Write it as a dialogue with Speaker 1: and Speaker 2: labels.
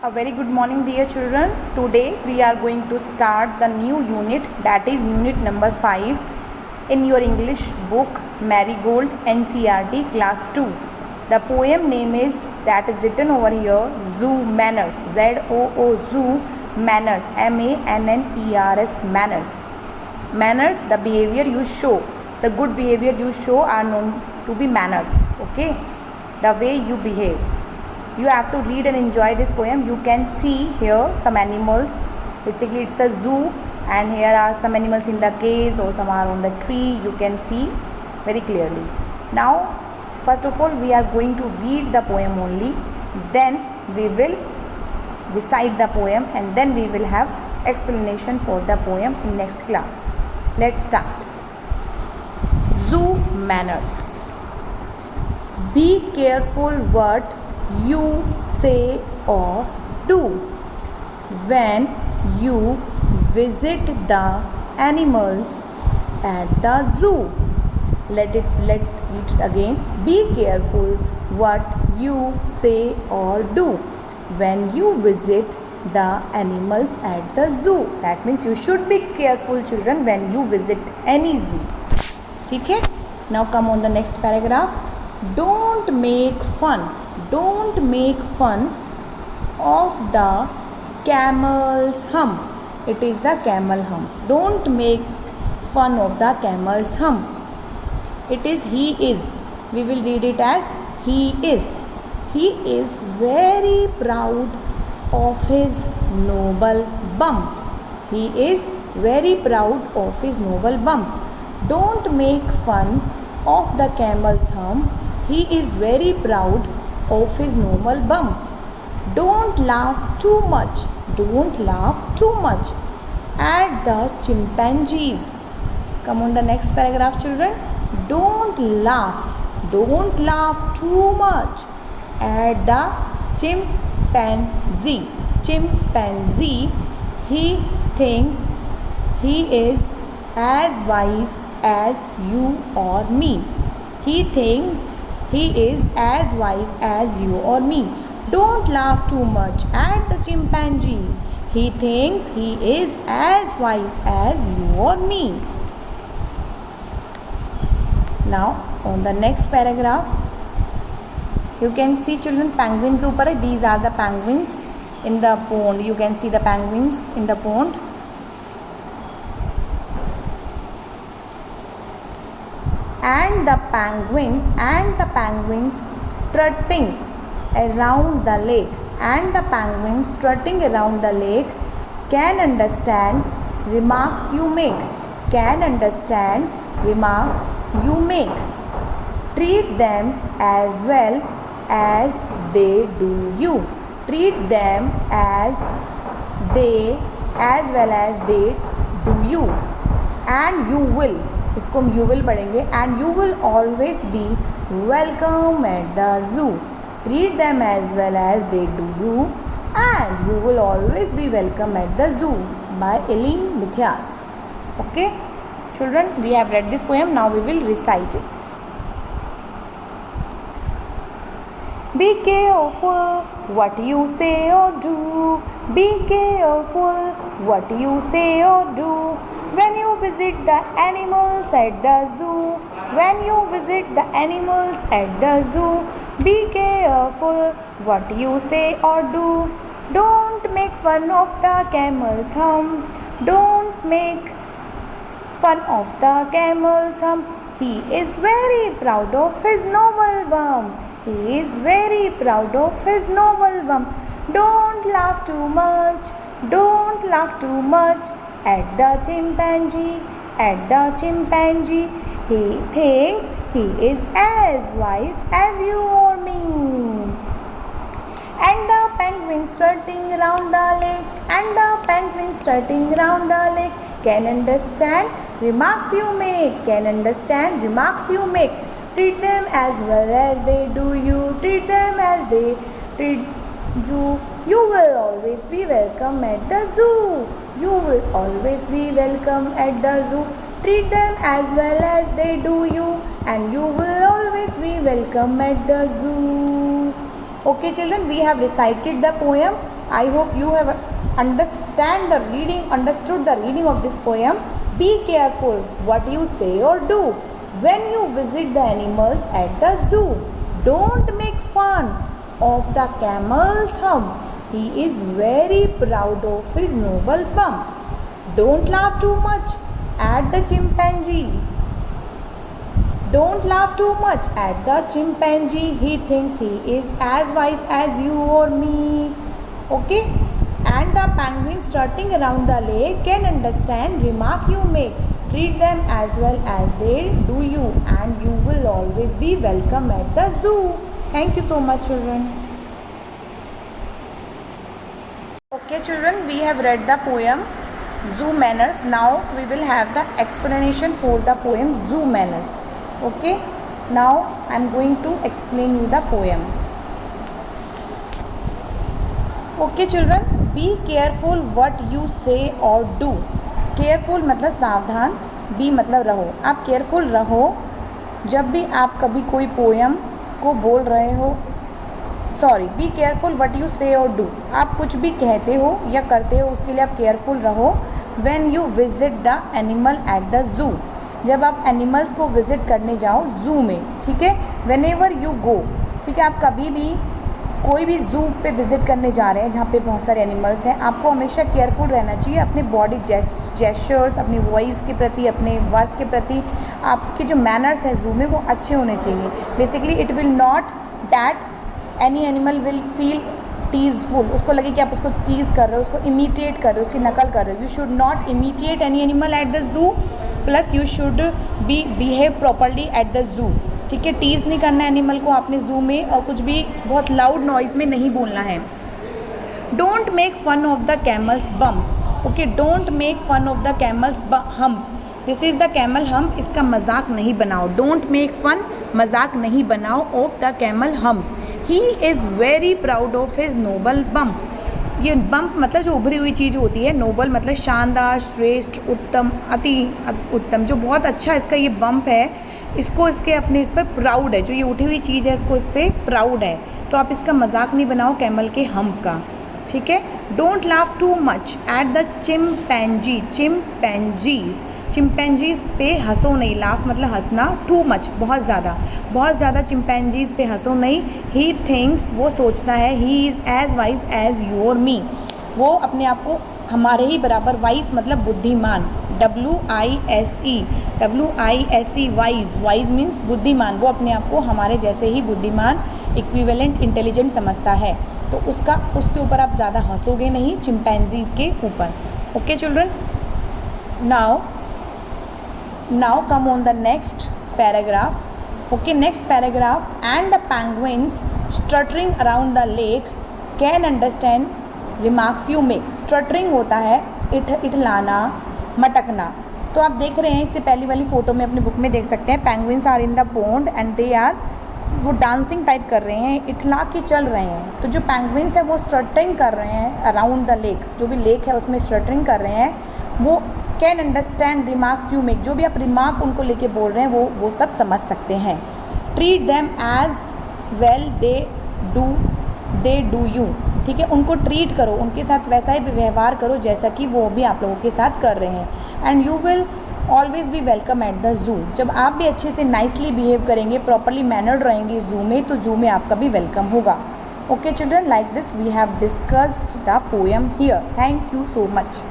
Speaker 1: A very good morning, dear children. Today we are going to start the new unit, that is unit number 5 in your English book Marigold NCERT class 2. The poem name is, that is written over here, Zoo Manners, ZOO Zoo Manners, MANNERS, Manners. Manners, the behavior you show, the good behavior you show are known to be manners. Okay, the way you behave. You have to read and enjoy this poem. You can see here some animals. Basically it's a zoo and here are some animals in the cage or some are on the tree. You can see very clearly. Now first of all we are going to read the poem only, then we will recite the poem and then we will have explanation for the poem in next class. Let's start. Zoo manners. Be careful what you say or do when you visit the animals at the zoo. Let it again. Be careful what you say or do when you visit the animals at the zoo. That means you should be careful, children, when you visit any zoo. ठीक है? Now come on the next paragraph. Don't make fun of the camel's hump. It is the camel hump. Don't make fun of the camel's hump. It is he is. We will read it as he is. He is very proud of his noble bump. He is very proud of his noble bump. Don't make fun of the camel's hump. He is very proud of his noble bump. Don't laugh too much. Don't laugh too much at the chimpanzees. Come on the next paragraph, children. Don't laugh too much at the chimpanzee. Chimpanzee, he thinks he is as wise as you or me. He thinks he is as wise as you or me. Don't laugh too much at the chimpanzee. He thinks he is as wise as you or me. Now on the next paragraph, you can see, children, penguin के ऊपर है. These are the penguins in the pond. You can see the penguins in the pond. And the penguins strutting around the lake. And the penguins strutting around the lake can understand remarks you make. Can understand remarks you make. Treat them as well as they do you. Treat them as well as they do you. And you will, इसको हम you will पढ़ेंगे. And you will always be welcome at the zoo. Treat them as well as they do you and you will always be welcome at the zoo, by Eileen Mithias. Okay, children, we have read this poem. Now we will recite it. Be careful what you say or do. Be careful what you say or do when you visit the animals at the zoo. When you visit the animals at the zoo, be careful what you say or do. Don't make fun of the camel's hump. Don't make fun of the camel's hump. He is very proud of his noble bump. He is very proud of his noble bump. Don't laugh too much. Don't laugh too much at the chimpanzee. At the chimpanzee. He thinks he is as wise as you or me. And the penguins strutting around the lake. And the penguins strutting around the lake can understand remarks you make. Can understand remarks you make. Treat them as well as they do you. Treat them as they treat you. You will always be welcome at the zoo. You will always be welcome at the zoo. Treat them as well as they do you and you will always be welcome at the zoo. Okay children, we have recited the poem. I hope you have understood the reading of this poem. Be careful what you say or do when you visit the animals at the zoo. Don't make fun of the camel's hump. He is very proud of his noble bump. Don't laugh too much at the chimpanzee. Don't laugh too much at the chimpanzee. He thinks he is as wise as you or me. Okay? And the penguins strutting around the lake can understand remark you make. Treat them as well as they do you, and you will always be welcome at the zoo. Thank you so much, children. Okay, children, we have read the poem Zoo Manners. Now we will have the explanation for the poem Zoo Manners. Okay, now I am going to explain you the poem. Okay, children, be careful what you say or do. Careful मतलब सावधान, B मतलब रहो. आप careful रहो जब भी आप कभी कोई पोएम को बोल रहे हो. Sorry, be careful what you से और डू. आप कुछ भी कहते हो या करते हो उसके लिए आप केयरफुल रहो. When you visit the animal at the zoo, जब आप एनिमल्स को विजिट करने जाओ जू में. ठीक है, वेन एवर यू गो. ठीक है, आप कभी भी कोई भी जू पे विज़िट करने जा रहे हैं जहाँ पे बहुत सारे एनिमल्स हैं, आपको हमेशा केयरफुल रहना चाहिए. अपने बॉडी जेस्चर्स, अपनी वॉइस के प्रति, अपने वर्क के प्रति आपके जो मैनर्स हैं जू में वो अच्छे होने चाहिए. Basically it will not that any animal will feel teaseful. उसको लगे कि आप उसको टीज़ कर रहे हो, उसको इमिटेट कर रहे हो, उसकी नकल कर रहे हो. You should not imitate any animal at the zoo. Plus you should be behave properly at the zoo. ठीक है, टीज़ नहीं करना एनिमल को आपने जू में, और कुछ भी बहुत लाउड नॉइज़ में नहीं बोलना है. Don't make fun of the camel's bump. Okay, don't make fun of the camel's hump. This is the camel hump. इसका मजाक नहीं बनाओ. डोंट मेक फन, मजाक नहीं बनाओ, of the camel hump. He is very proud of his noble bump. ये bump मतलब जो उभरी हुई चीज़ होती है, नोबल मतलब शानदार, श्रेष्ठ, उत्तम, अति उत्तम, जो बहुत अच्छा इसका ये बम्प है. इसको इसके अपने इस पर प्राउड है. जो ये उठी हुई चीज़ है इसको इस पर प्राउड है. तो आप इसका मजाक नहीं बनाओ कैमल के हम्प का. ठीक है. Don't laugh too much at the chimpanzee. Chimpanzees पे हंसो नहीं. लाफ मतलब हंसना. टू मच बहुत ज़्यादा चिम्पैंजीज़ पे हंसो नहीं. ही थिंक्स वो सोचता है. He is as wise as you और मी. वो अपने आप को हमारे ही बराबर. वाइज मतलब बुद्धिमान. WISE वाइज मीन्स बुद्धिमान. वो अपने आप को हमारे जैसे ही बुद्धिमान, इक्विवेलेंट, इंटेलिजेंट समझता है. तो उसके ऊपर आप ज़्यादा हंसोगे नहीं, चिंपैंजीज़ के ऊपर. Okay children, now come on the next paragraph. Okay, next paragraph. And the penguins strutting around the lake can understand remarks you make. Strutting होता है इठलाना, मटकना. तो आप देख रहे हैं, इससे पहली वाली फ़ोटो में अपनी बुक में देख सकते हैं. Penguins are in the pond and they are, वो डांसिंग टाइप कर रहे हैं, इठला के चल रहे हैं. तो जो पेंगुइन्स है वो स्ट्रटरिंग कर रहे हैं अराउंड द लेक. जो भी लेक है उसमें स्ट्रटरिंग कर रहे हैं. वो can understand remarks you make. जो भी आप रिमार्क उनको लेके बोल रहे हैं वो सब समझ सकते हैं. Treat them as well they do you. ठीक है, उनको ट्रीट करो, उनके साथ वैसा ही व्यवहार करो जैसा कि वो भी आप लोगों के साथ कर रहे हैं. And you will always be welcome at the zoo. जब आप भी अच्छे से नाइसली बिहेव करेंगे, प्रॉपरली मैनर्ड रहेंगे जू में, तो जू में आपका भी वेलकम होगा. Okay children, like this we have discussed the poem here. Thank you so much.